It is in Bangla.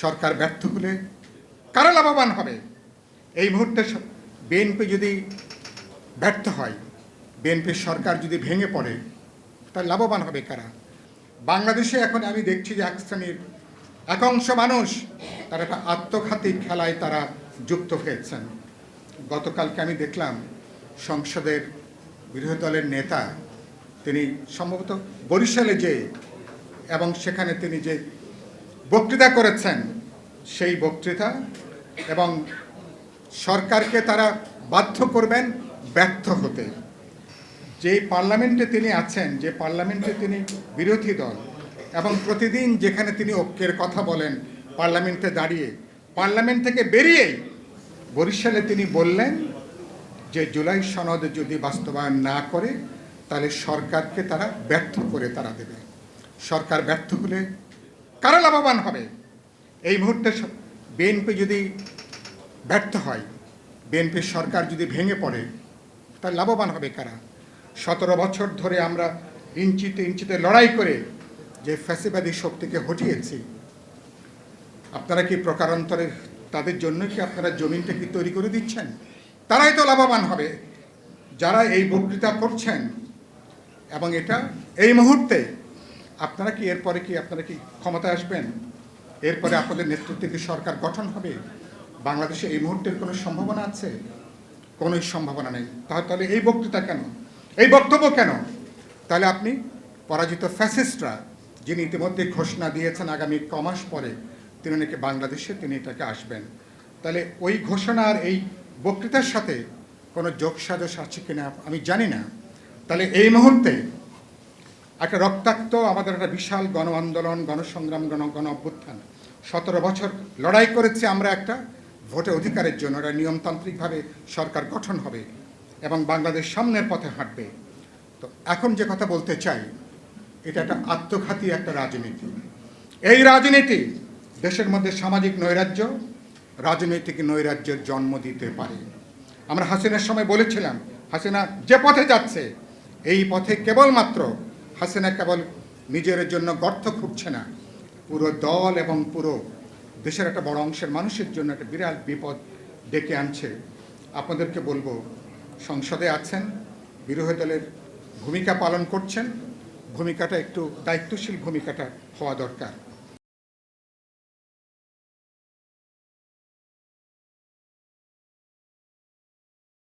সরকার ব্যর্থ হলে কারা লাভবান হবে? এই মুহূর্তে বিএনপি যদি ব্যর্থ হয়, বিএনপির সরকার যদি ভেঙে পড়ে, তার লাভবান হবে কারা? বাংলাদেশে এখন আমি দেখছি যে এক শ্রেণীর একাংশ মানুষ তারা একটা আত্মঘাতী খেলায় তারা যুক্ত হয়েছেন। গতকালকে আমি দেখলাম সংসদের বিরোধী দলের নেতা তিনি সম্ভবত বরিশালে যে এবং সেখানে তিনি যে বক্তৃতা করেছেন সেই বক্তৃতা এবং সরকারকে তারা বাধ্য করবেন ব্যর্থ হতে। যে পার্লামেন্টে তিনি আছেন, যে পার্লামেন্টে তিনি বিরোধী দল এবং প্রতিদিন যেখানে তিনি ঐক্যের কথা বলেন পার্লামেন্টে দাঁড়িয়ে, পার্লামেন্ট থেকে বেরিয়েই বরিশালে তিনি বললেন যে জুলাই সনদ যদি বাস্তবায়ন না করে তাহলে সরকারকে তারা ব্যর্থ করে তারা দেবে। সরকার ব্যর্থ হলে কারা লাভবান হবে? এই মুহূর্তে বিএনপি যদি ব্যর্থ হয়, বিএনপির সরকার যদি ভেঙে পড়ে, তাহলে লাভবান হবে কারা? 17 বছর ধরে আমরা ইঞ্চিতে ইঞ্চিতে লড়াই করে যে ফ্যাসিবাদী শক্তিকে হটিয়েছি, আপনারা কি প্রকারান্তরে তাদের জন্য কি আপনারা জমিনটা কি তৈরি করে দিচ্ছেন? তারাই তো লাভবান হবে যারা এই বক্তৃতা করছেন। এবং এটা এই মুহূর্তে আপনারা কি এরপরে কি আপনারা কি ক্ষমতায় আসবেন? এরপরে আপনাদের নেতৃত্বে কি সরকার গঠন হবে? বাংলাদেশে এই মুহূর্তের কোনো সম্ভাবনা আছে? কোনো সম্ভাবনা নেই। তাহলে এই বক্তৃতা কেন, এই বক্তব্য কেন? তাহলে আপনি পরাজিত ফ্যাসিস্টরা, যিনি ইতিমধ্যে ঘোষণা দিয়েছেন আগামী কমাস পরে তিনি নাকি বাংলাদেশে তিনি এটাকে আসবেন, তাহলে ওই ঘোষণার এই বক্তৃতার সাথে কোনো যোগসাজশ আছে কিনা আমি জানি না। তাহলে এই মুহূর্তে একটা রক্তাক্ত আমাদের একটা বিশাল গণ আন্দোলন, গণসংগ্রাম, গণ অভ্যুত্থান, 17 বছর লড়াই করেছি আমরা একটা ভোটের অধিকারের জন্য। একটা নিয়মতান্ত্রিকভাবে সরকার গঠন হবে এবং বাংলাদেশ সামনের পথে হাঁটবে। তো এখন যে কথা বলতে চাই, এটা একটা আত্মঘাতী একটা রাজনীতি। এই রাজনীতি দেশের মধ্যে সামাজিক নৈরাজ্য, রাজনৈতিক নৈরাজ্যের জন্ম দিতে পারে। আমরা হাসিনার সময় বলেছিলাম, হাসিনা যে পথে যাচ্ছে এই পথে কেবলমাত্র হাসিনা কেবল নিজের জন্য গর্ত খুঁড়ছে না, পুরো দল এবং পুরো দেশের একটা বড় অংশের মানুষের জন্য একটা বিরাট বিপদ ডেকে আনছে। আপনাদেরকে বলবো, সংসদে আছেন, বিরোধী দলের ভূমিকা পালন করছেন, ভূমিকাটা একটু দায়িত্বশীল ভূমিকাটা হওয়া দরকার।